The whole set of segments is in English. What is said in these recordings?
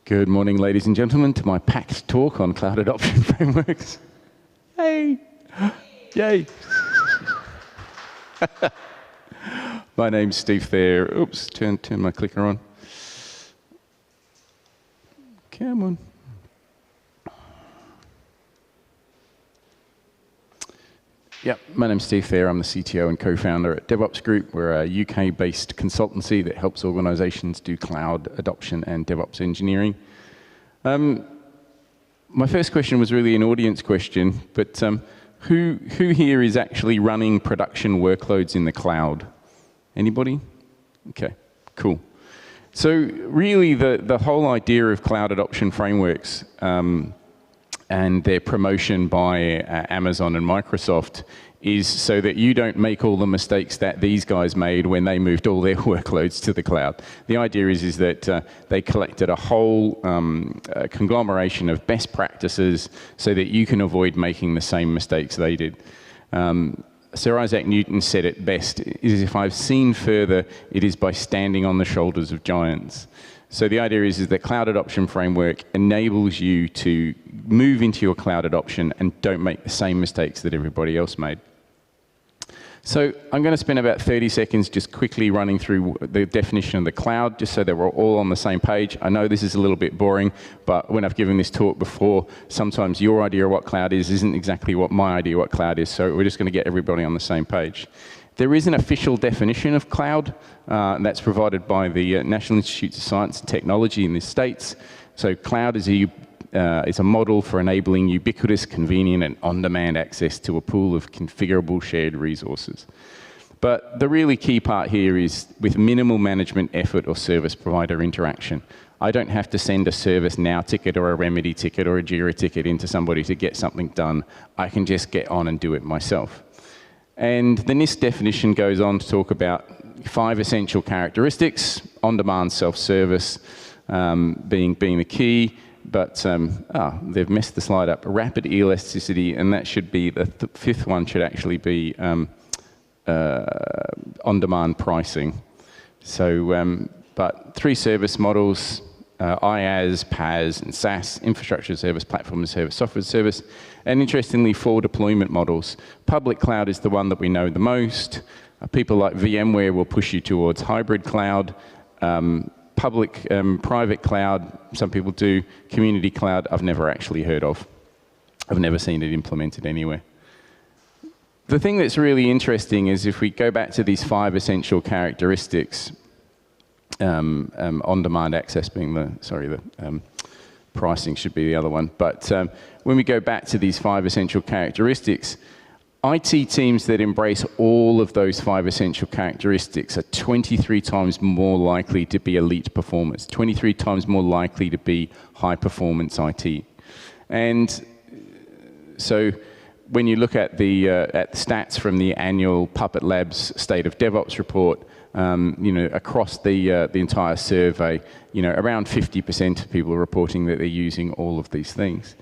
Good morning, ladies and gentlemen, to my packed talk on cloud adoption frameworks. Hey! Yay! My name's Steve Thayer. Oops, turn my clicker on. Come on. Yep, my name's Steve Thayer. I'm the CTO and co-founder at DevOpsGroup. We're a UK-based consultancy that helps organizations do cloud adoption and DevOps engineering. My first question was really an audience question, but who here is actually running production workloads in the cloud? Anybody? Okay, cool. So really the whole idea of cloud adoption frameworks and their promotion by Amazon and Microsoft is so that you don't make all the mistakes that these guys made when they moved all their workloads to the cloud. The idea is that they collected a whole conglomeration of best practices so that you can avoid making the same mistakes they did. Sir Isaac Newton said it best, is if I've seen further, it is by standing on the shoulders of giants. So the idea is that cloud adoption framework enables you to move into your cloud adoption and don't make the same mistakes that everybody else made. So I'm going to spend about 30 seconds just quickly running through the definition of the cloud, just so that we're all on the same page. I know this is a little bit boring, but when I've given this talk before, sometimes your idea of what cloud is isn't exactly what my idea of what cloud is, so we're just going to get everybody on the same page. There is an official definition of cloud that's provided by the National Institutes of Science and Technology in the States. So cloud is a model for enabling ubiquitous, convenient, and on-demand access to a pool of configurable shared resources. But the really key part here is with minimal management effort or service provider interaction. I don't have to send a ServiceNow ticket or a Remedy ticket or a Jira ticket into somebody to get something done. I can just get on and do it myself. And the NIST definition goes on to talk about 5 essential characteristics, on-demand self-service being the key, but they've messed the slide up. Rapid elasticity, and that should be, the 5th one should actually be on-demand pricing. So, but 3 service models, IaaS, PaaS, and SaaS, infrastructure as a service, platform as a service, software as a service, and interestingly, 4 deployment models. Public cloud is the one that we know the most. People like VMware will push you towards hybrid cloud. Private cloud, some people do. Community cloud, I've never actually heard of. I've never seen it implemented anywhere. The thing that's really interesting is if we go back to these 5 essential characteristics, on-demand access being the pricing should be the other one. But when we go back to these 5 essential characteristics, IT teams that embrace all of those 5 essential characteristics are 23 times more likely to be elite performers, 23 times more likely to be high-performance IT. And so when you look at the stats from the annual Puppet Labs State of DevOps report, across the entire survey, around 50% of people are reporting that they're using all of these things.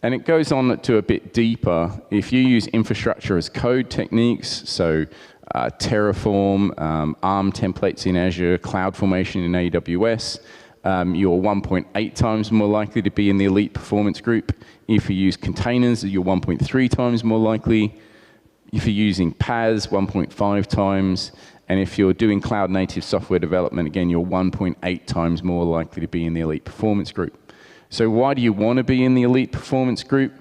And it goes on to a bit deeper. If you use infrastructure as code techniques, so Terraform, ARM templates in Azure, CloudFormation in AWS, you're 1.8 times more likely to be in the elite performance group. If you use containers, you're 1.3 times more likely. If you're using PaaS, 1.5 times. And if you're doing cloud-native software development, again, you're 1.8 times more likely to be in the elite performance group. So why do you want to be in the elite performance group?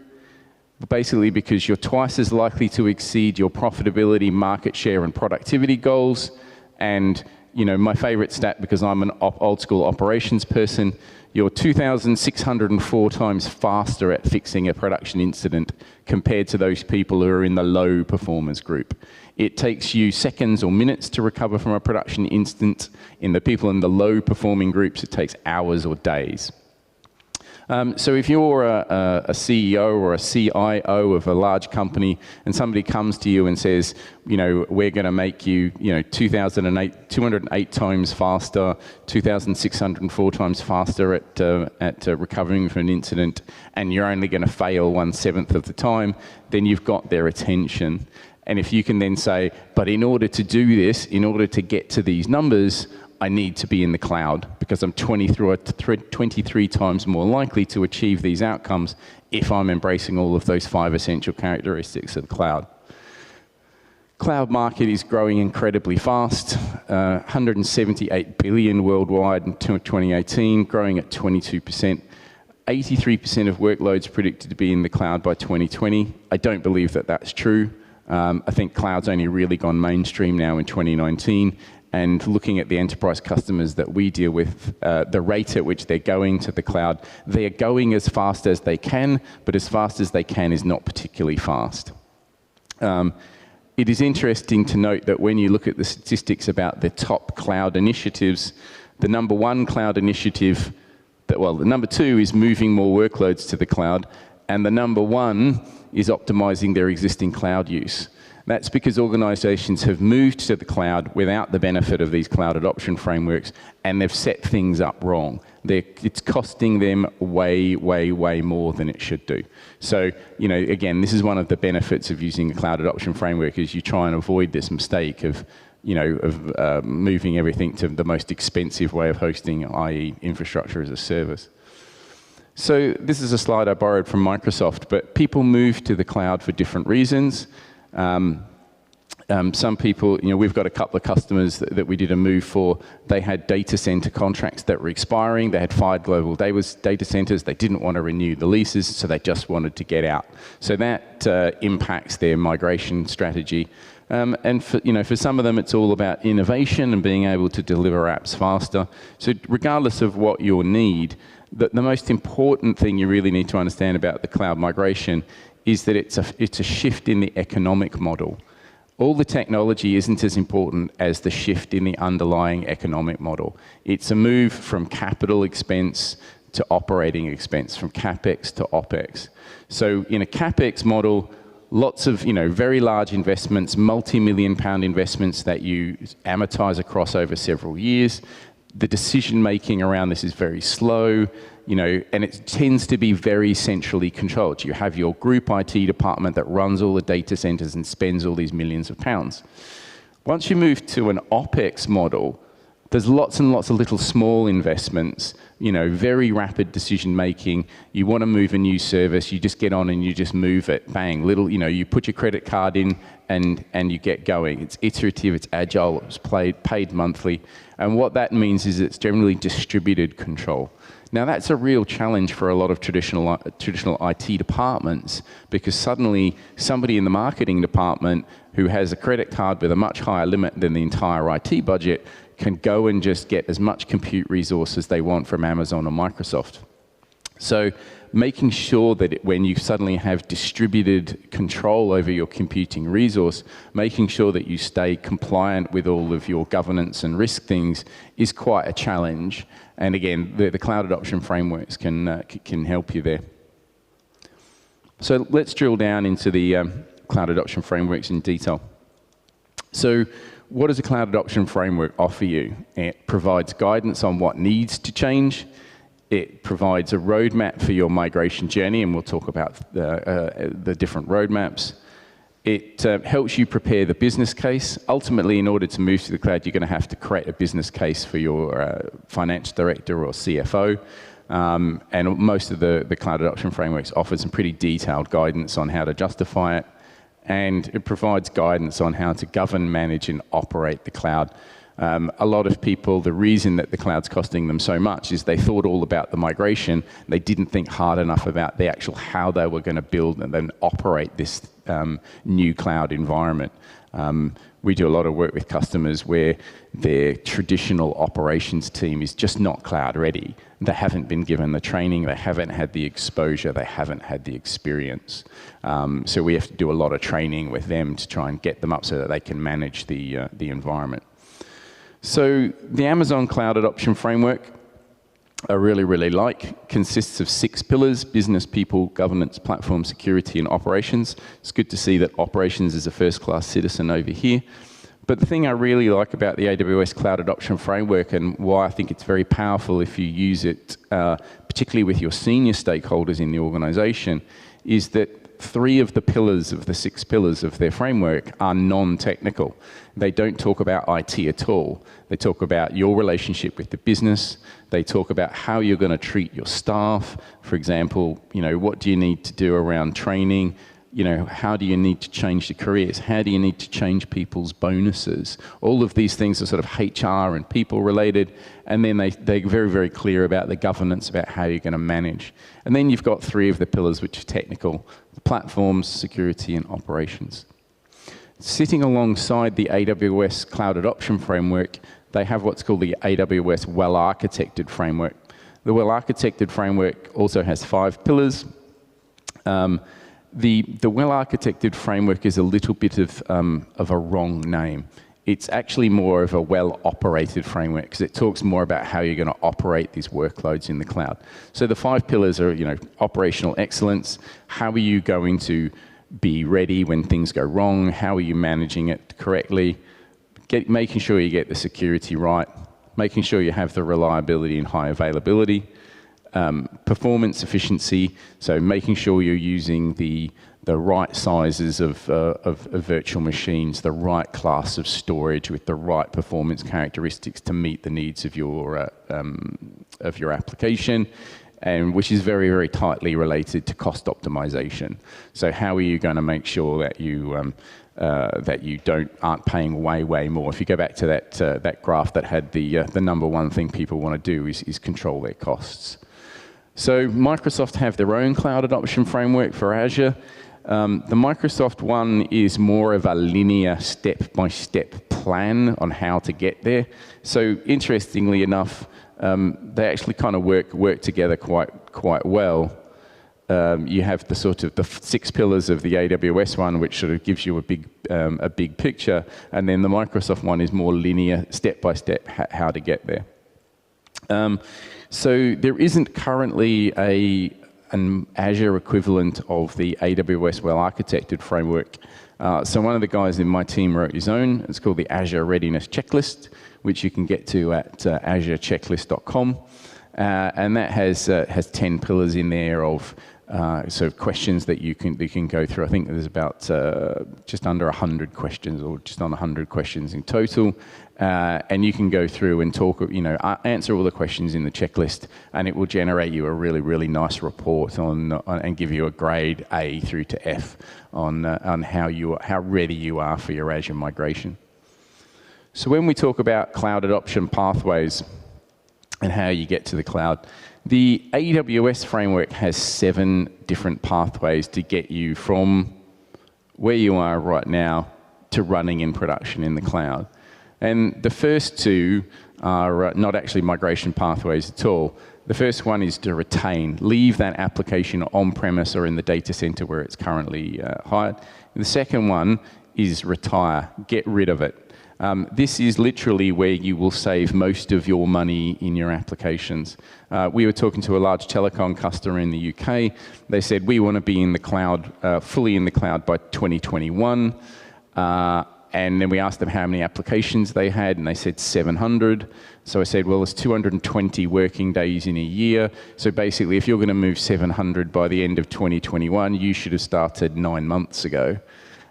Basically because you're twice as likely to exceed your profitability, market share, and productivity goals. And my favorite stat, because I'm an old school operations person, you're 2,604 times faster at fixing a production incident compared to those people who are in the low performance group. It takes you seconds or minutes to recover from a production incident. In the people in the low performing groups, it takes hours or days. So if you're a CEO or a CIO of a large company and somebody comes to you and says, we're going to make you, 208 times faster, 2,604 times faster at recovering from an incident, and you're only going to fail 1/7 of the time, then you've got their attention. And if you can then say, but in order to do this, in order to get to these numbers, I need to be in the cloud because I'm 23 times more likely to achieve these outcomes if I'm embracing all of those 5 essential characteristics of the cloud. Cloud market is growing incredibly fast, 178 billion worldwide in 2018, growing at 22%. 83% of workloads predicted to be in the cloud by 2020. I don't believe that that's true. I think cloud's only really gone mainstream now in 2019. And looking at the enterprise customers that we deal with, the rate at which they're going to the cloud, they are going as fast as they can, but as fast as they can is not particularly fast. It is interesting to note that when you look at the statistics about the top cloud initiatives, the number 1 cloud initiative, the number 2 is moving more workloads to the cloud, and the number 1 is optimizing their existing cloud use. That's because organizations have moved to the cloud without the benefit of these cloud adoption frameworks, and they've set things up wrong. It's costing them way, way, way more than it should do. So, again, this is one of the benefits of using a cloud adoption framework is you try and avoid this mistake of, moving everything to the most expensive way of hosting, i.e. infrastructure as a service. So this is a slide I borrowed from Microsoft, but people move to the cloud for different reasons. Some people, we've got a couple of customers that we did a move for. They had data center contracts that were expiring. They had 5 global data centers. They didn't want to renew the leases, so they just wanted to get out. So that impacts their migration strategy. And for some of them, it's all about innovation and being able to deliver apps faster. So regardless of what your need, the most important thing you really need to understand about the cloud migration is that it's a shift in the economic model. All the technology isn't as important as the shift in the underlying economic model. It's a move from capital expense to operating expense, from CapEx to OpEx. So in a CapEx model, lots of very large investments, multi-million-pound investments that you amortize across over several years. The decision-making around this is very slow, and it tends to be very centrally controlled. You have your group IT department that runs all the data centers and spends all these millions of pounds. Once you move to an OpEx model, there's lots and lots of little small investments, very rapid decision-making. You want to move a new service, you just get on and you just move it, bang, you put your credit card in and you get going. It's iterative, it's agile, it's paid monthly. And what that means is it's generally distributed control. Now that's a real challenge for a lot of traditional IT departments, because suddenly somebody in the marketing department who has a credit card with a much higher limit than the entire IT budget can go and just get as much compute resource as they want from Amazon or Microsoft. So making sure that when you suddenly have distributed control over your computing resource, making sure that you stay compliant with all of your governance and risk things is quite a challenge. And again, the cloud adoption frameworks can help you there. So let's drill down into the cloud adoption frameworks in detail. So what does a cloud adoption framework offer you? It provides guidance on what needs to change. It provides a roadmap for your migration journey, and we'll talk about the different roadmaps. It helps you prepare the business case. Ultimately, in order to move to the cloud, you're going to have to create a business case for your finance director or CFO. And most of the cloud adoption frameworks offer some pretty detailed guidance on how to justify it. And it provides guidance on how to govern, manage, and operate the cloud. A lot of people, the reason that the cloud's costing them so much is they thought all about the migration. They didn't think hard enough about the actual how they were going to build and then operate this new cloud environment. We do a lot of work with customers where their traditional operations team is just not cloud ready. They haven't been given the training, they haven't had the exposure, they haven't had the experience. So we have to do a lot of training with them to try and get them up so that they can manage the environment. So the Amazon Cloud Adoption Framework, I really like, consists of 6 pillars: business, people, governance, platform, security, and operations. It's good to see that operations is a first-class citizen over here. But the thing I really like about the AWS Cloud Adoption Framework, and why I think it's very powerful if you use it, particularly with your senior stakeholders in the organization, is that 3 of the pillars of the 6 pillars of their framework are non-technical. They don't talk about IT at all. They talk about your relationship with the business. They talk about how you're going to treat your staff. For example, what do you need to do around training? How do you need to change the careers? How do you need to change people's bonuses? All of these things are sort of HR and people related. And then they're very, very clear about the governance, about how you're going to manage. And then you've got 3 of the pillars, which are technical: the platforms, security, and operations. Sitting alongside the AWS Cloud Adoption Framework, they have what's called the AWS Well-Architected Framework. The Well-Architected Framework also has 5 pillars. The well-architected framework is a little bit of a wrong name. It's actually more of a well-operated framework because it talks more about how you're going to operate these workloads in the cloud. So the 5 pillars are, operational excellence. How are you going to be ready when things go wrong? How are you managing it correctly? Making sure you get the security right. Making sure you have the reliability and high availability. Performance efficiency, so making sure you're using the right sizes of virtual machines, the right class of storage with the right performance characteristics to meet the needs of your application, and which is very, very tightly related to cost optimization. So how are you going to make sure that you aren't paying way more? If you go back to that graph that had the number one thing people want to do is control their costs. So Microsoft have their own cloud adoption framework for Azure. The Microsoft one is more of a linear step-by-step plan on how to get there. So interestingly enough, they actually kind of work together quite well. You have the sort of the 6 pillars of the AWS one, which sort of gives you a big picture, and then the Microsoft one is more linear, step-by-step, how to get there. So there isn't currently an Azure equivalent of the AWS Well-Architected Framework. So one of the guys in my team wrote his own. It's called the Azure Readiness Checklist, which you can get to at azurechecklist.com. And that has 10 pillars in there of sort of questions that you can go through. I think there's about just under 100 questions, or just on 100 questions in total. And you can go through and talk, answer all the questions in the checklist, and it will generate you a really, really nice report and give you a grade A through to F on how ready you are for your Azure migration. So when we talk about cloud adoption pathways and how you get to the cloud, the AWS framework has 7 different pathways to get you from where you are right now to running in production in the cloud. And the first 2 are not actually migration pathways at all. The first one is to retain, leave that application on-premise or in the data center where it's currently hired. And the second one is retire, get rid of it. This is literally where you will save most of your money in your applications. We were talking to a large telecom customer in the UK. They said, we want to be in the cloud, fully in the cloud by 2021. And then we asked them how many applications they had, and they said 700. So I said, well, there's 220 working days in a year. So basically, if you're going to move 700 by the end of 2021, you should have started 9 months ago.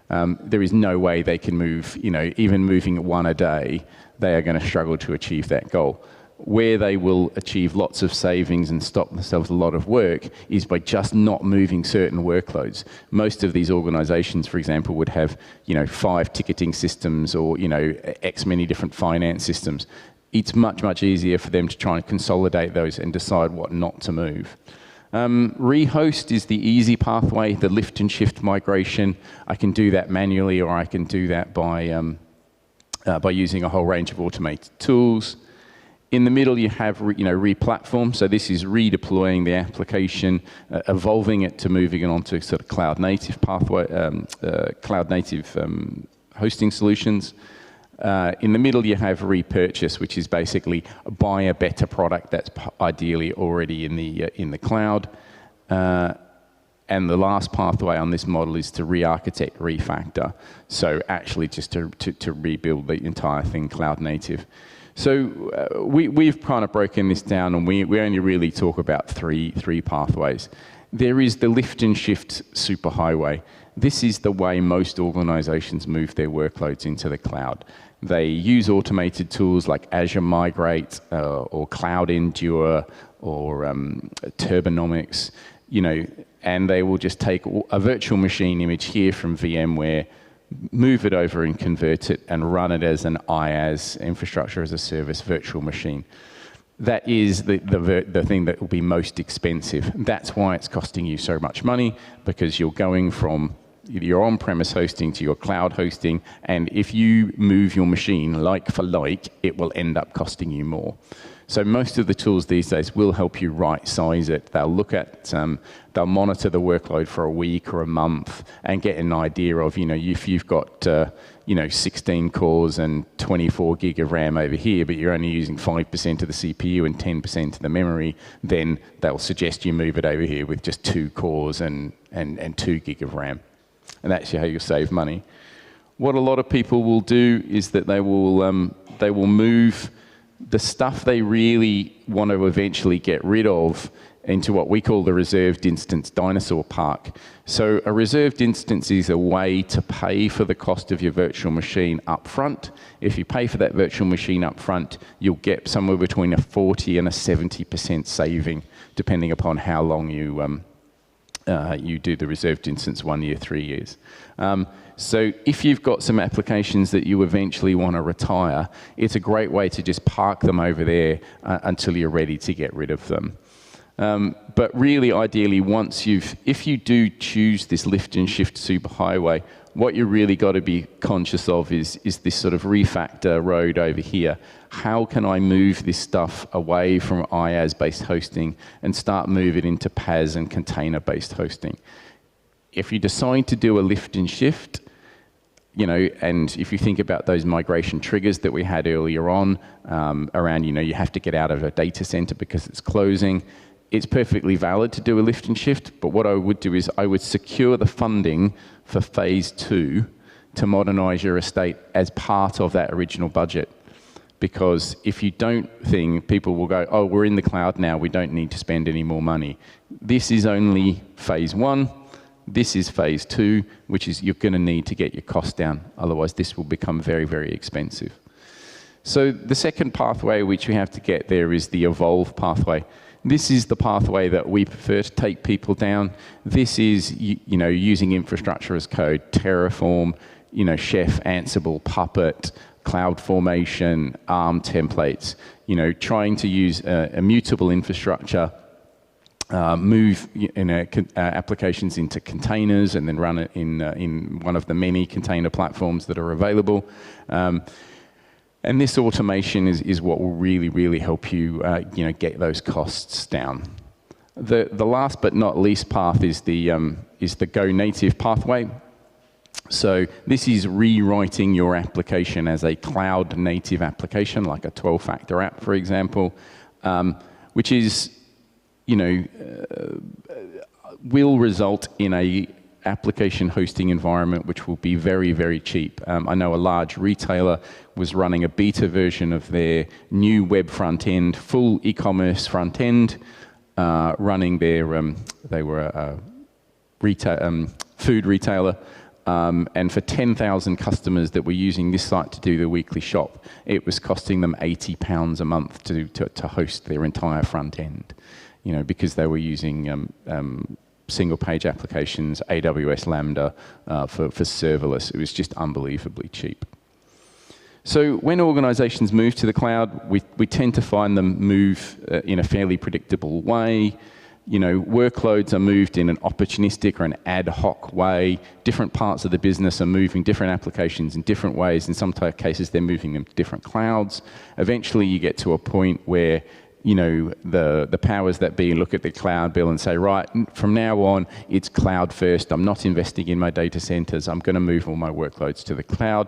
There is no way they can move, even moving 1 a day, they are going to struggle to achieve that goal. Where they will achieve lots of savings and stop themselves a lot of work is by just not moving certain workloads. Most of these organizations, for example, would have 5 ticketing systems or X many different finance systems. It's much easier for them to try and consolidate those and decide what not to move. Rehost is the easy pathway, the lift and shift migration. I can do that manually, or I can do that by using a whole range of automated tools. In the middle, you have re-platform. So this is redeploying the application, evolving it to moving it onto sort of cloud-native pathway, cloud-native hosting solutions. In the middle, you have repurchase, which is basically buy a better product that's ideally already in the cloud. And the last pathway on this model is to re-architect, refactor. So actually just to rebuild the entire thing cloud-native. So we've kind of broken this down, and we only really talk about three pathways. There is the lift and shift superhighway. This is the way most organizations move their workloads into the cloud. They use automated tools like Azure Migrate or Cloud Endure or Turbonomics, and they will just take a virtual machine image here from VMware, move it over and convert it and run it as an IaaS, infrastructure as a service virtual machine. That is the thing that will be most expensive. That's why it's costing you so much money, because you're going from your on-premise hosting to your cloud hosting, and if you move your machine like for like, it will end up costing you more. So most of the tools these days will help you right-size it. They'll look at, they'll monitor the workload for a week or a month and get an idea of, if you've got, 16 cores and 24 gig of RAM over here, but you're only using 5% of the CPU and 10% of the memory, then they'll suggest you move it over here with just 2 cores and 2 gig of RAM. And that's how you'll save money. What a lot of people will do is that they will move the stuff they really want to eventually get rid of into what we call the reserved instance dinosaur park. So a reserved instance is a way to pay for the cost of your virtual machine up front. If you pay for that virtual machine up front, you'll get somewhere between a 40 and a 70% saving, depending upon how long you do the reserved instance, 1 year, 3 years. So if you've got some applications that you eventually want to retire, it's a great way to just park them over there until you're ready to get rid of them. But really, ideally, if you do choose this lift and shift superhighway, what you really got to be conscious of is this sort of refactor road over here. How can I move this stuff away from IaaS-based hosting and start moving into PaaS and container-based hosting? If you decide to do a lift and shift, and if you think about those migration triggers that we had earlier on, around, you have to get out of a data center because it's closing, it's perfectly valid to do a lift and shift, but what I would do is I would secure the funding for phase 2 to modernize your estate as part of that original budget. Because if you don't think, people will go, oh, we're in the cloud now, we don't need to spend any more money. This is only phase 1. This is phase 2, which is you're going to need to get your costs down. Otherwise, this will become very, very expensive. So the second pathway which we have to get there is the evolve pathway. This is the pathway that we prefer to take people down. This is, using infrastructure as code, Terraform, Chef, Ansible, Puppet, CloudFormation, ARM templates, trying to use a mutable infrastructure, move applications into containers and then run it in one of the many container platforms that are available. And this automation is what will really, really help you, get those costs down. The last but not least path is the Go Native pathway. So this is rewriting your application as a cloud native application, like a 12-factor app, for example, which is, will result in a application hosting environment which will be very, very cheap. I know a large retailer was running a beta version of their new web front end, full e-commerce front end, running their, they were a food retailer, and for 10,000 customers that were using this site to do the weekly shop, it was costing them £80 a month to host their entire front end, because they were using single-page applications, AWS Lambda for serverless. It was just unbelievably cheap. So when organizations move to the cloud, we tend to find them move in a fairly predictable way. Workloads are moved in an opportunistic or an ad hoc way. Different parts of the business are moving different applications in different ways. In some cases, they're moving them to different clouds. Eventually, you get to a point where the powers that be look at the cloud bill and say, right, from now on, it's cloud first. I'm not investing in my data centers. I'm going to move all my workloads to the cloud.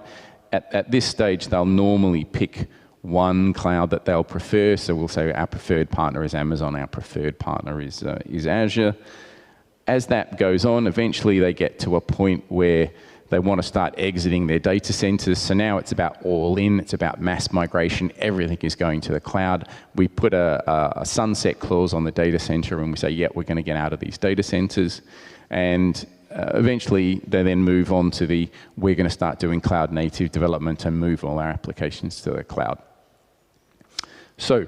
At this stage, they'll normally pick one cloud that they'll prefer. So we'll say our preferred partner is Amazon. Our preferred partner is Azure. As that goes on, eventually they get to a point where They want to start exiting their data centers. So now it's about all in. It's about mass migration. Everything is going to the cloud. We put a sunset clause on the data center and we say, yeah, we're going to get out of these data centers. And eventually they then move on to we're going to start doing cloud native development and move all our applications to the cloud. So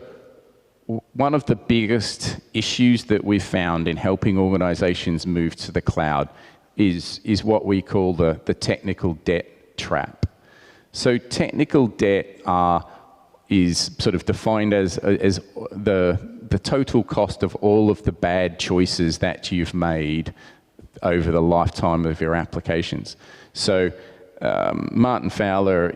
one of the biggest issues that we've found in helping organizations move to the cloud is what we call the technical debt trap. So technical debt is sort of defined as the total cost of all of the bad choices that you've made over the lifetime of your applications. So Martin Fowler,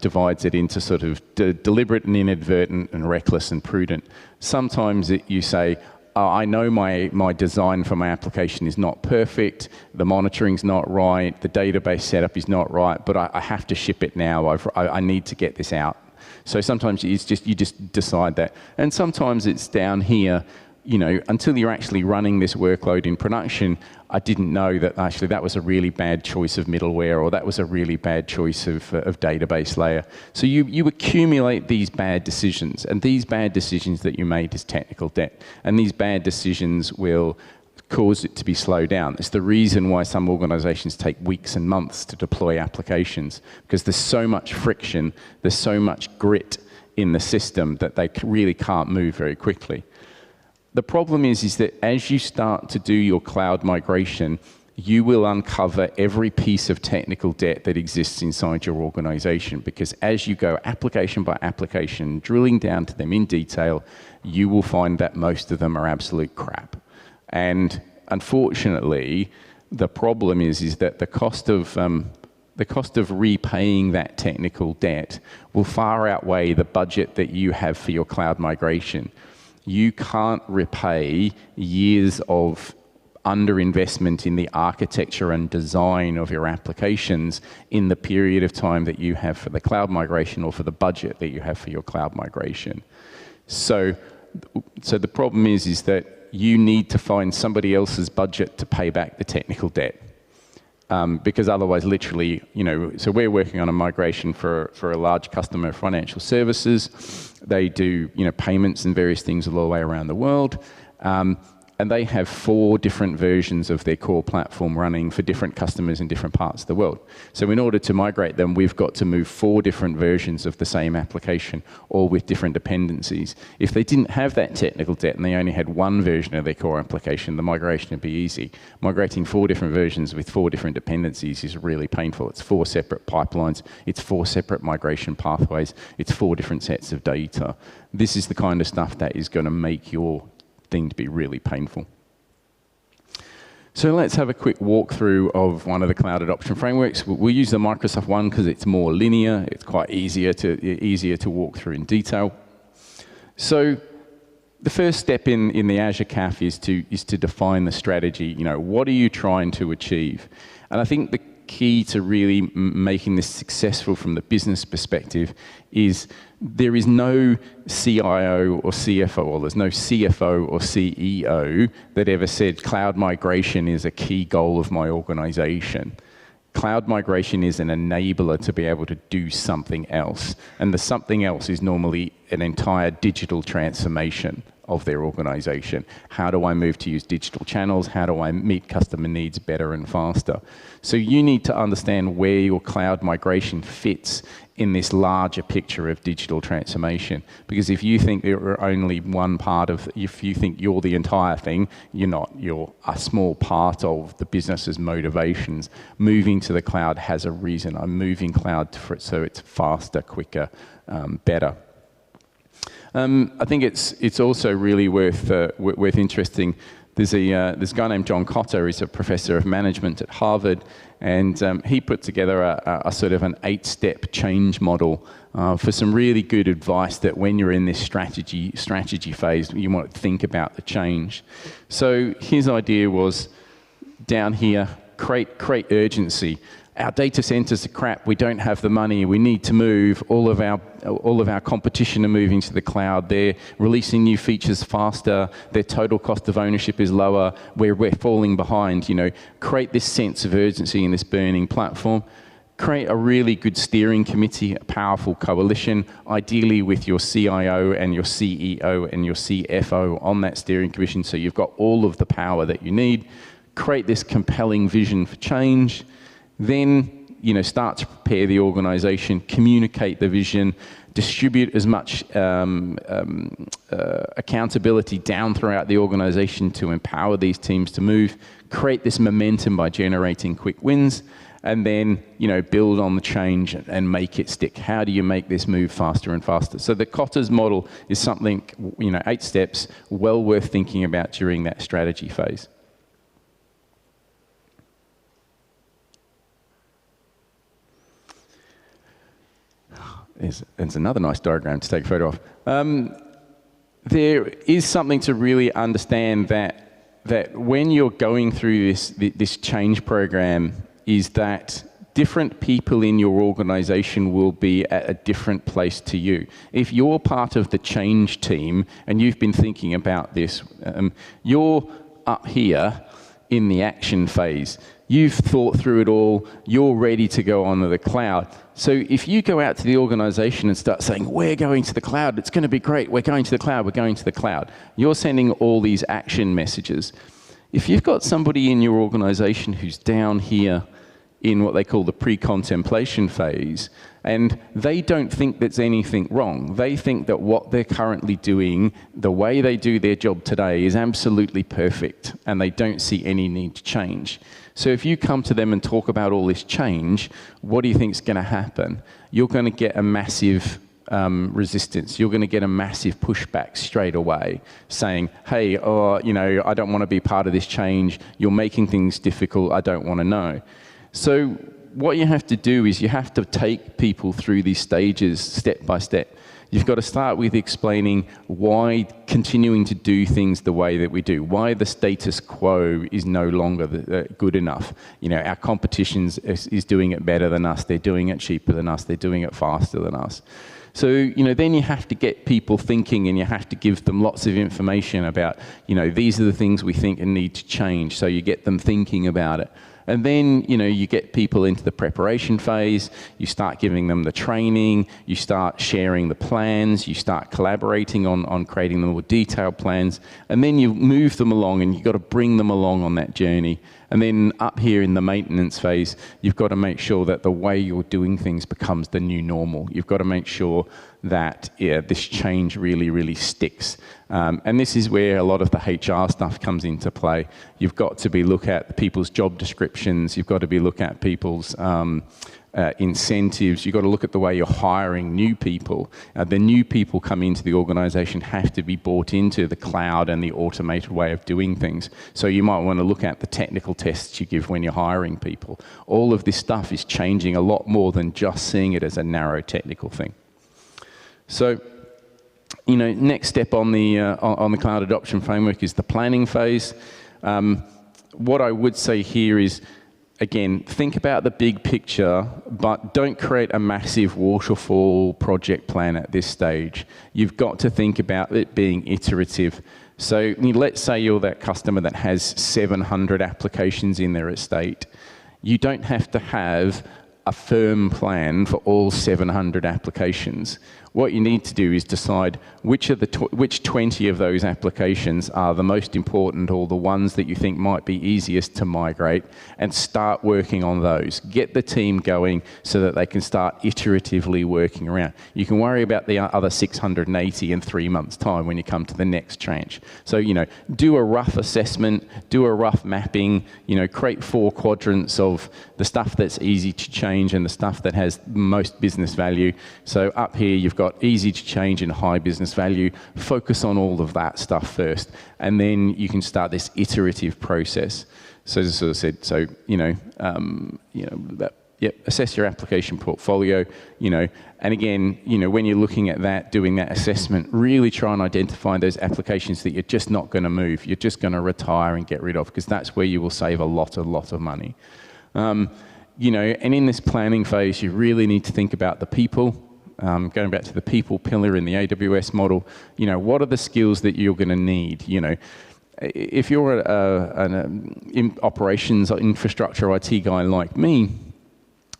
divides it into sort of deliberate and inadvertent and reckless and prudent. Sometimes you say, oh, I know my design for my application is not perfect, the monitoring's not right, the database setup is not right, but I have to ship it now. I need to get this out. So sometimes you just decide that. And sometimes it's down here, until you're actually running this workload in production, I didn't know that actually that was a really bad choice of middleware, or that was a really bad choice of database layer. So you accumulate these bad decisions, and these bad decisions that you made is technical debt. And these bad decisions will cause it to be slowed down. It's the reason why some organizations take weeks and months to deploy applications, because there's so much friction, there's so much grit in the system that they really can't move very quickly. The problem is that as you start to do your cloud migration, you will uncover every piece of technical debt that exists inside your organization, because as you go application by application, drilling down to them in detail, you will find that most of them are absolute crap. And unfortunately, the problem is that the cost of repaying that technical debt will far outweigh the budget that you have for your cloud migration. You can't repay years of underinvestment in the architecture and design of your applications in the period of time that you have for the cloud migration or for the budget that you have for your cloud migration. So the problem is that you need to find somebody else's budget to pay back the technical debt. Because otherwise, literally, so we're working on a migration for a large customer of financial services. They do, payments and various things all the way around the world. And they have 4 different versions of their core platform running for different customers in different parts of the world. So in order to migrate them, we've got to move 4 different versions of the same application, all with different dependencies. If they didn't have that technical debt and they only had 1 version of their core application, the migration would be easy. Migrating 4 different versions with 4 different dependencies is really painful. It's 4 separate pipelines. It's 4 separate migration pathways. It's 4 different sets of data. This is the kind of stuff that is going to make your thing to be really painful. So let's have a quick walkthrough of one of the cloud adoption frameworks. We'll use the Microsoft one because it's more linear. It's quite easier to walk through in detail. So the first step in the Azure CAF is to define the strategy. What are you trying to achieve? And I think the key to really making this successful from the business perspective is there is no CIO or CFO, or there's no CFO or CEO that ever said cloud migration is a key goal of my organization. Cloud migration is an enabler to be able to do something else. And the something else is normally an entire digital transformation of their organization. How do I move to use digital channels? How do I meet customer needs better and faster? So you need to understand where your cloud migration fits in this larger picture of digital transformation. Because if you think you're only one part of, if you think you're the entire thing, you're not. You're a small part of the business's motivations. Moving to the cloud has a reason. I'm moving cloud so it's faster, quicker, better. I think it's also really worth interesting. There's a guy named John Cotter. He's a professor of management at Harvard, and he put together a sort of an 8-step change model for some really good advice that when you're in this strategy phase, you want to think about the change. So his idea was down here, create urgency. our data centers are crap, we don't have the money, we need to move, all of our competition are moving to the cloud, they're releasing new features faster, their total cost of ownership is lower, we're falling behind, create this sense of urgency in this burning platform. Create a really good steering committee, a powerful coalition, ideally with your CIO and your CEO and your CFO on that steering commission, so you've got all of the power that you need. Create this compelling vision for change. Then, start to prepare the organization, communicate the vision, distribute as much accountability down throughout the organization to empower these teams to move. Create this momentum by generating quick wins. And then, build on the change and make it stick. How do you make this move faster and faster? So the Kotter's model is something, 8 steps, well worth thinking about during that strategy phase. There's another nice diagram to take a photo of. There is something to really understand that when you're going through this change program, is that different people in your organization will be at a different place to you. If you're part of the change team and you've been thinking about this, you're up here in the action phase. You've thought through it all, you're ready to go onto the cloud. So if you go out to the organization and start saying, we're going to the cloud, it's going to be great, we're going to the cloud, we're going to the cloud, you're sending all these action messages. If you've got somebody in your organization who's down here in what they call the pre-contemplation phase, and they don't think there's anything wrong. They think that what they're currently doing, the way they do their job today, is absolutely perfect, and they don't see any need to change. So if you come to them and talk about all this change, what do you think is going to happen? You're going to get a massive resistance. You're going to get a massive pushback straight away, saying, hey, I don't want to be part of this change. You're making things difficult. I don't want to know. So what you have to do is you have to take people through these stages step by step. You've got to start with explaining why continuing to do things the way that we do, why the status quo is no longer good enough. Our competition is doing it better than us, they're doing it cheaper than us, they're doing it faster than us. So, then you have to get people thinking, and you have to give them lots of information about, these are the things we think need to change, so you get them thinking about it. And then, you get people into the preparation phase, you start giving them the training, you start sharing the plans, you start collaborating on creating the more detailed plans, and then you move them along, and you've got to bring them along on that journey. And then up here in the maintenance phase, you've got to make sure that the way you're doing things becomes the new normal. You've got to make sure that this change really, really sticks. And this is where a lot of the HR stuff comes into play. You've got to look at people's job descriptions. You've got to look at people's incentives. You've got to look at the way you're hiring new people. The new people coming into the organization have to be bought into the cloud and the automated way of doing things. So you might want to look at the technical tests you give when you're hiring people. All of this stuff is changing a lot more than just seeing it as a narrow technical thing. So, next step on the cloud adoption framework is the planning phase. What I would say here is, again, think about the big picture, but don't create a massive waterfall project plan at this stage. You've got to think about it being iterative. So let's say you're that customer that has 700 applications in their estate. You don't have to have a firm plan for all 700 applications. What you need to do is decide which 20 of those applications are the most important, or the ones that you think might be easiest to migrate, and start working on those. Get the team going so that they can start iteratively working around. You can worry about the other 680 in 3 months' time when you come to the next tranche. So, do a rough assessment, do a rough mapping, create 4 quadrants of the stuff that's easy to change and the stuff that has most business value. So up here, you've got easy to change and high business value. Focus on all of that stuff first, and then you can start this iterative process. So as I said, assess your application portfolio, and again, when you're looking at that, doing that assessment, really try and identify those applications that you're just not going to move, you're just going to retire and get rid of, because that's where you will save a lot of money. And in this planning phase, you really need to think about the people. Going back to the people pillar in the AWS model, what are the skills that you're going to need? If you're an operations or infrastructure IT guy like me,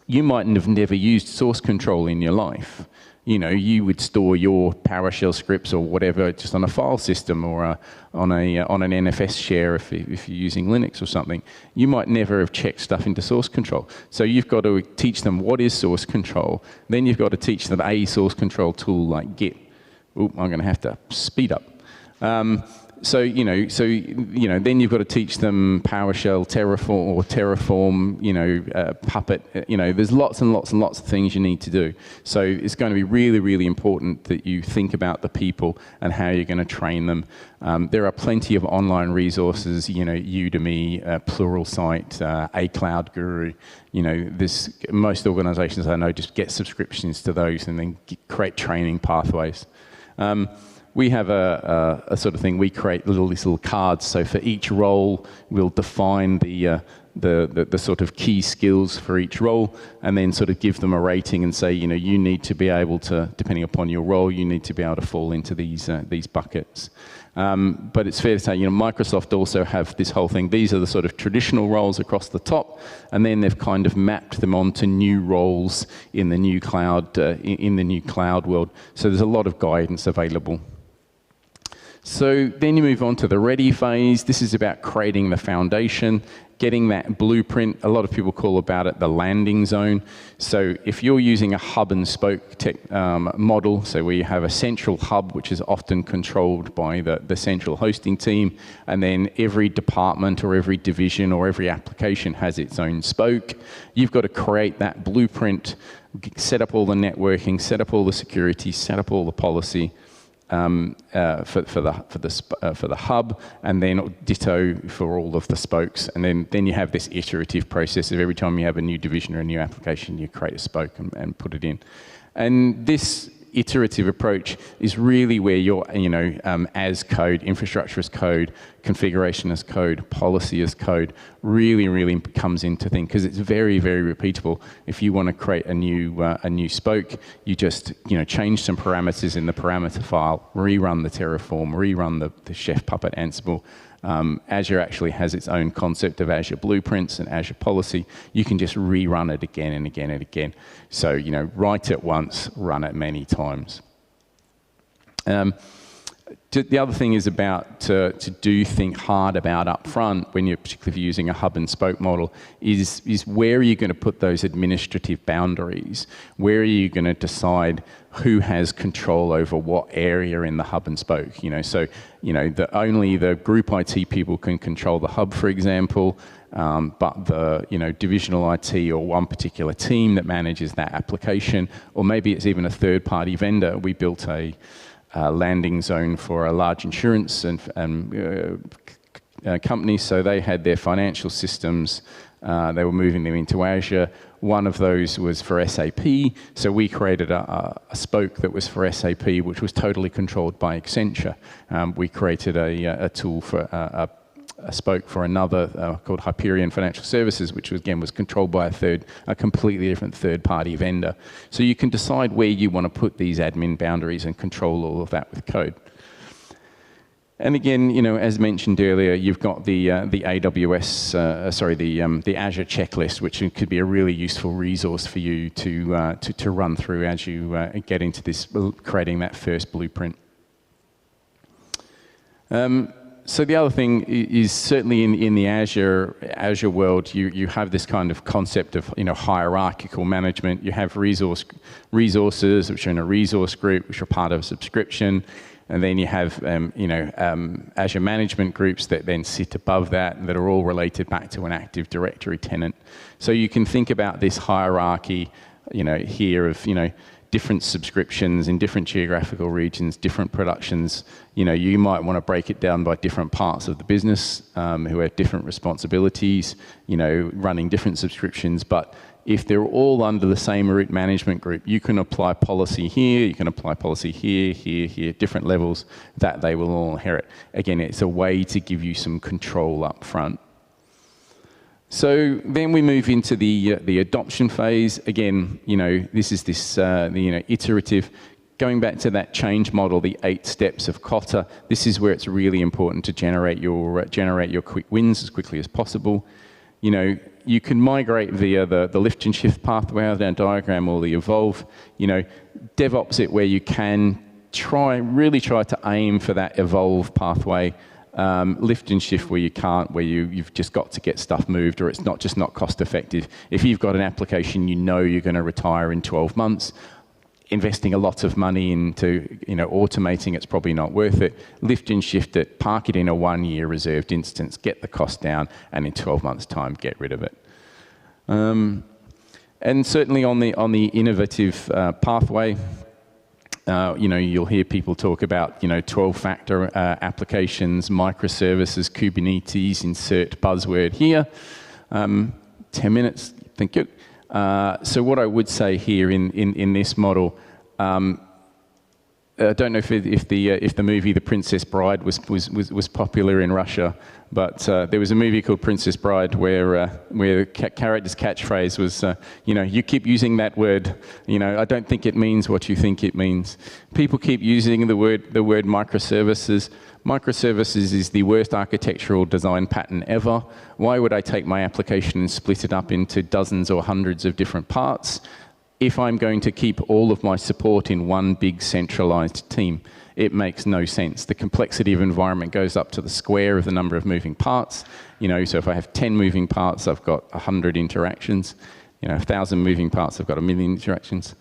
you might have never used source control in your life. You would store your PowerShell scripts or whatever just on a file system or on an NFS share if you're using Linux or something. You might never have checked stuff into source control. So you've got to teach them what is source control. Then you've got to teach them a source control tool like Git. Oop, I'm going to have to speed up. So then you've got to teach them PowerShell, Terraform, Puppet. There's lots and lots and lots of things you need to do. So it's going to be really, really important that you think about the people and how you're going to train them. There are plenty of online resources, Udemy, Pluralsight, A Cloud Guru. Most organizations I know just get subscriptions to those and then create training pathways. We have a sort of thing. We create these little cards. So for each role, we'll define the sort of key skills for each role, and then sort of give them a rating and say, you need to be able to, depending upon your role, you need to be able to fall into these buckets. But it's fair to say, Microsoft also have this whole thing. These are the sort of traditional roles across the top, and then they've kind of mapped them onto new roles in the new cloud world. So there's a lot of guidance available. So then you move on to the ready phase. This is about creating the foundation, getting that blueprint. A lot of people call about it the landing zone. So if you're using a hub and spoke model, so where you have a central hub, which is often controlled by the central hosting team, and then every department or every division or every application has its own spoke, you've got to create that blueprint, set up all the networking, set up all the security, set up all the policy, for the hub, and then ditto for all of the spokes. And then you have this iterative process of every time you have a new division or a new application, you create a spoke and put it in. And this iterative approach is really where your as code, infrastructure as code, configuration as code, policy as code really comes into thing, because it's very, very repeatable. If you want to create a new spoke, you just change some parameters in the parameter file, rerun the Terraform, rerun the Chef, Puppet, Ansible. Azure actually has its own concept of Azure blueprints and Azure policy. You can just rerun it again and again and again. So, write it once, run it many times. The other thing is about to think hard about up front when you're particularly using a hub and spoke model is where are you going to put those administrative boundaries? Where are you going to decide who has control over what area in the hub and spoke? So only the group IT people can control the hub, for example, but the divisional IT or one particular team that manages that application, or maybe it's even a third-party vendor. We built a landing zone for a large insurance and company, so they had their financial systems. They were moving them into Azure. One of those was for SAP, so we created a spoke that was for SAP, which was totally controlled by Accenture. We created a tool for a spoke for another called Hyperion Financial Services, which was controlled by a completely different third-party vendor. So you can decide where you want to put these admin boundaries and control all of that with code. And again, as mentioned earlier, you've got the AWS, the Azure checklist, which could be a really useful resource for you to run through as you get into this creating that first blueprint. So the other thing is certainly in the Azure world, you have this kind of concept of hierarchical management. You have resources which are in a resource group, which are part of a subscription, and then you have Azure management groups that then sit above that are all related back to an Active Directory tenant. So you can think about this hierarchy, here of different subscriptions in different geographical regions, different productions. You might want to break it down by different parts of the business who have different responsibilities, running different subscriptions. But if they're all under the same root management group, you can apply policy here, you can apply policy here, here, different levels that they will all inherit. Again, it's a way to give you some control up front. So then we move into the adoption phase. Again, this is iterative. Going back to that change model, the 8 steps of Kotter, this is where it's really important to generate your quick wins as quickly as possible. You can migrate via the lift and shift pathway out of our diagram or the evolve. DevOps it where you can really try to aim for that evolve pathway. Lift and shift where you can't, where you've just got to get stuff moved, or it's not cost effective. If you've got an application you're going to retire in 12 months, investing a lot of money into automating it's probably not worth it. Lift and shift it, park it in a 1-year reserved instance, get the cost down, and in 12 months' time, get rid of it. And certainly on the innovative pathway, you'll hear people talk about 12-factor applications, microservices, Kubernetes, insert buzzword here. 10 minutes, thank you. So what I would say here in this model, I don't know if the movie The Princess Bride was popular in Russia, but there was a movie called Princess Bride where the character's catchphrase was, you keep using that word, I don't think it means what you think it means. People keep using the word microservices. Microservices is the worst architectural design pattern ever. Why would I take my application and split it up into dozens or hundreds of different parts if I'm going to keep all of my support in one big centralized team? It makes no sense. The complexity of environment goes up to the square of the number of moving parts. So if I have 10 moving parts, I've got 100 interactions. 1,000 moving parts, I've got 1 million interactions,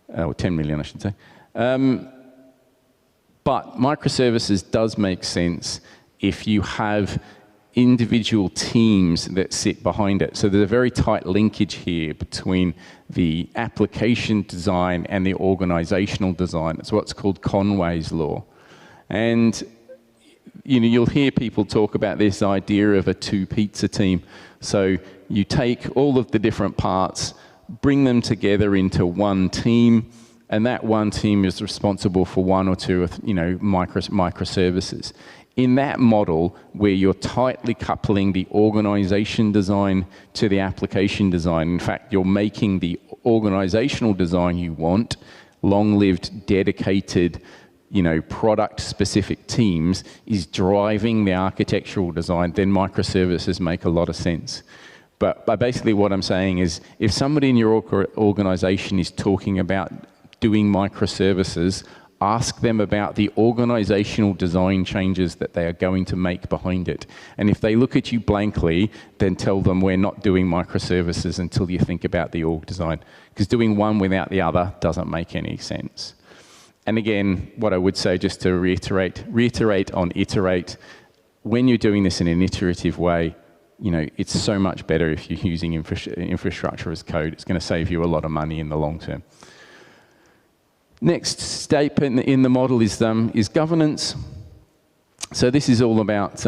or 10 million, I should say. But microservices does make sense if you have individual teams that sit behind it. So there's a very tight linkage here between the application design and the organizational design. It's what's called Conway's law. And you'll hear people talk about this idea of a 2-pizza team. So you take all of the different parts, bring them together into one team, and that one team is responsible for 1 or 2 microservices. In that model, where you're tightly coupling the organization design to the application design, in fact, you're making the organizational design you want, long-lived, dedicated, product-specific teams, is driving the architectural design, then microservices make a lot of sense. But basically what I'm saying is, if somebody in your organization is talking about doing microservices, ask them about the organizational design changes that they are going to make behind it. And if they look at you blankly, then tell them we're not doing microservices until you think about the org design. Because doing one without the other doesn't make any sense. And again, what I would say, just to reiterate on iterate, when you're doing this in an iterative way, it's so much better if you're using infrastructure as code. It's going to save you a lot of money in the long term. Next step in the model is governance. So this is all about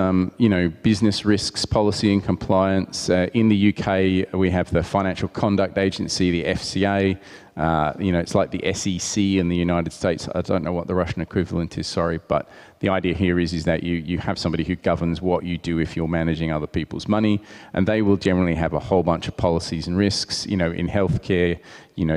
business risks, policy and compliance. In the UK, we have the Financial Conduct Agency, the FCA. It's like the SEC in the United States. I don't know what the Russian equivalent is, sorry, but the idea here is that you have somebody who governs what you do if you're managing other people's money, and they will generally have a whole bunch of policies and risks. In healthcare, you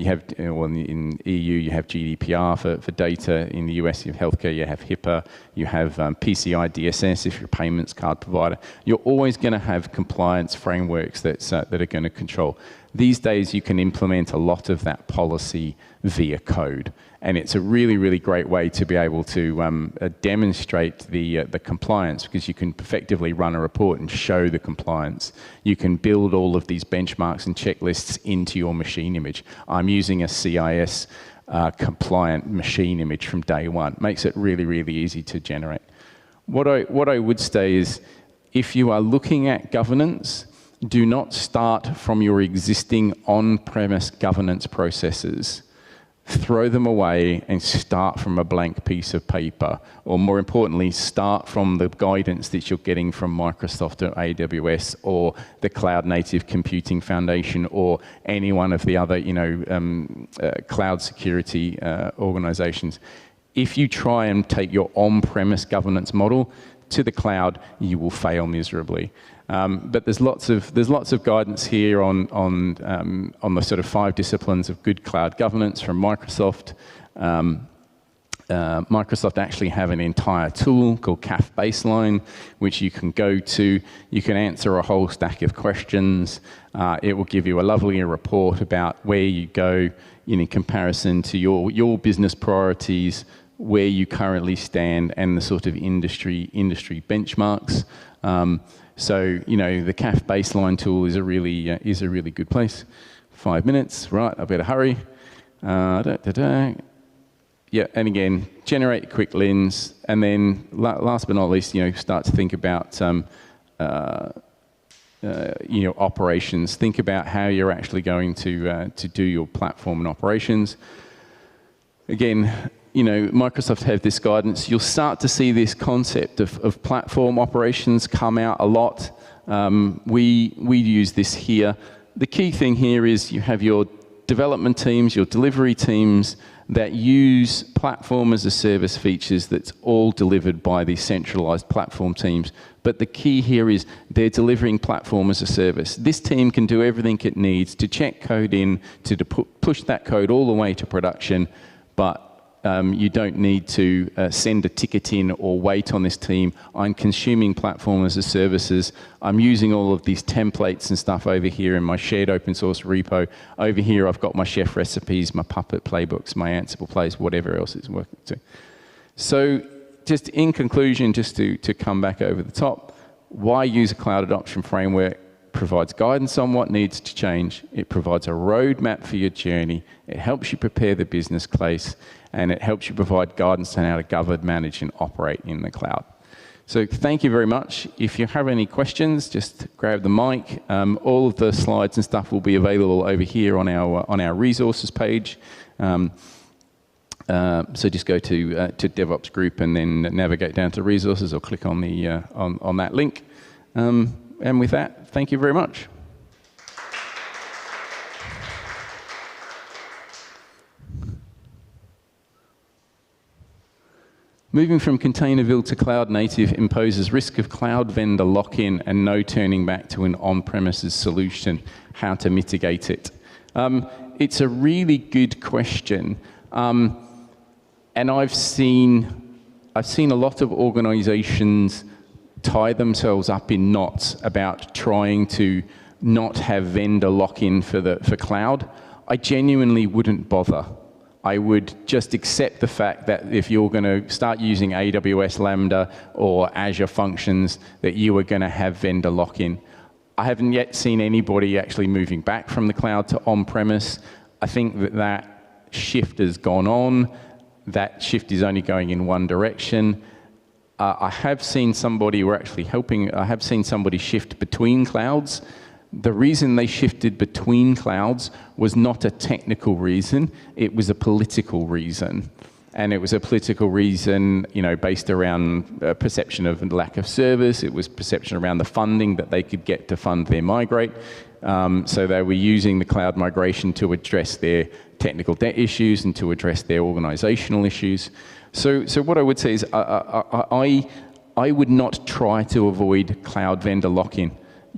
have, in EU, you have GDPR for data. In the US, you have healthcare, you have HIPAA, you have PCI DSS if you're a payments card provider. You're always going to have compliance frameworks that are going to control. These days, you can implement a lot of that policy via code. And it's a really, really great way to be able to demonstrate the compliance, because you can effectively run a report and show the compliance. You can build all of these benchmarks and checklists into your machine image. I'm using a CIS compliant machine image from day one. Makes it really, really easy to generate. What I would say is, if you are looking at governance, do not start from your existing on-premise governance processes. Throw them away and start from a blank piece of paper. Or more importantly, start from the guidance that you're getting from Microsoft or AWS or the Cloud Native Computing Foundation or any one of the other cloud security organizations. If you try and take your on-premise governance model to the cloud, you will fail miserably. But there's lots of guidance here on the sort of 5 disciplines of good cloud governance from Microsoft. Microsoft actually have an entire tool called CAF Baseline, which you can go to. You can answer a whole stack of questions. It will give you a lovely report about where you go in comparison to your business priorities, where you currently stand, and the sort of industry benchmarks. So the CAF Baseline tool is a really good place. 5 minutes, right? I better hurry. Yeah, and again, generate quick wins, and then last but not least, start to think about operations. Think about how you're actually going to do your platform and operations. Again, Microsoft have this guidance. You'll start to see this concept of platform operations come out a lot. We use this here. The key thing here is you have your development teams, your delivery teams that use platform as a service features that's all delivered by these centralized platform teams. But the key here is they're delivering platform as a service. This team can do everything it needs to check code in, to push that code all the way to production, but you don't need to send a ticket in or wait on this team. I'm consuming platform as a services. I'm using all of these templates and stuff over here in my shared open source repo. Over here, I've got my chef recipes, my Puppet playbooks, my Ansible plays, whatever else it's working to. So just in conclusion, just to come back over the top, why use a cloud adoption framework? Provides guidance on what needs to change. It provides a roadmap for your journey. It helps you prepare the business case, and it helps you provide guidance on how to govern, manage, and operate in the cloud. So thank you very much. If you have any questions, just grab the mic. All of the slides and stuff will be available over here on our resources page. So just go to DevOps Group and then navigate down to resources, or click on the on that link. And with that, thank you very much. Moving from Containerville to cloud native imposes risk of cloud vendor lock-in and no turning back to an on-premises solution. How to mitigate it? It's a really good question, and I've seen a lot of organizations tie themselves up in knots about trying to not have vendor lock-in for cloud. I genuinely wouldn't bother. I would just accept the fact that if you're going to start using AWS Lambda or Azure Functions, that you are going to have vendor lock-in. I haven't yet seen anybody actually moving back from the cloud to on-premise. I think that shift has gone on. That shift is only going in one direction. I have seen somebody, we're actually helping, I have seen somebody shift between clouds. The reason they shifted between clouds was not a technical reason, it was a political reason. And it was a political reason, based around perception of lack of service. It was perception around the funding that they could get to fund their migrate. So they were using the cloud migration to address their technical debt issues and to address their organizational issues. So what I would say is I would not try to avoid cloud vendor lock-in.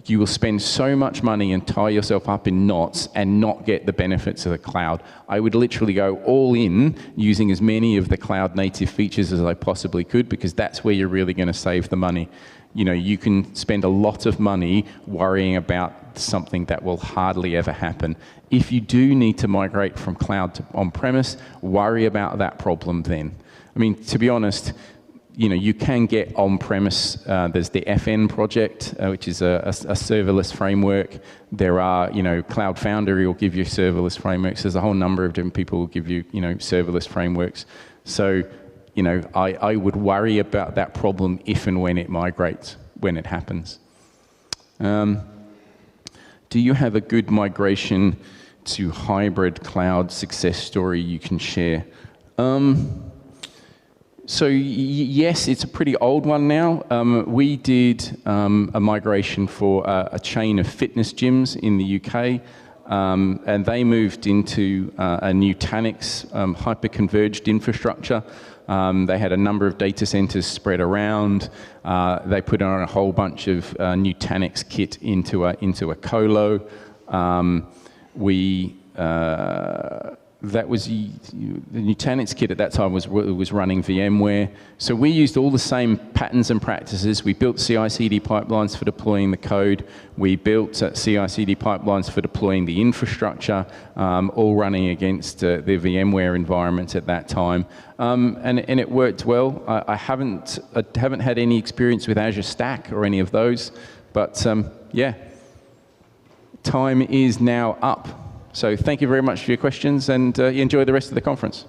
You will spend so much money and tie yourself up in knots and not get the benefits of the cloud. I would literally go all in using as many of the cloud native features as I possibly could, because that's where you're really going to save the money. You can spend a lot of money worrying about something that will hardly ever happen. If you do need to migrate from cloud to on-premise, worry about that problem then. I mean, to be honest, you can get on-premise. There's the FN project, which is a serverless framework. There are, Cloud Foundry will give you serverless frameworks. There's a whole number of different people who give you, serverless frameworks. So, I would worry about that problem if and when it migrates, when it happens. Do you have a good migration to hybrid cloud success story you can share? So yes, it's a pretty old one now. We did a migration for a chain of fitness gyms in the UK, and they moved into a Nutanix hyper-converged infrastructure. They had a number of data centers spread around. They put on a whole bunch of Nutanix kit into a colo. That was the Nutanix kit at that time was running VMware. So we used all the same patterns and practices. We built CI/CD pipelines for deploying the code. We built CI/CD pipelines for deploying the infrastructure, all running against the VMware environment at that time. And it worked well. I haven't had any experience with Azure Stack or any of those, but yeah, time is now up. So thank you very much for your questions, and enjoy the rest of the conference.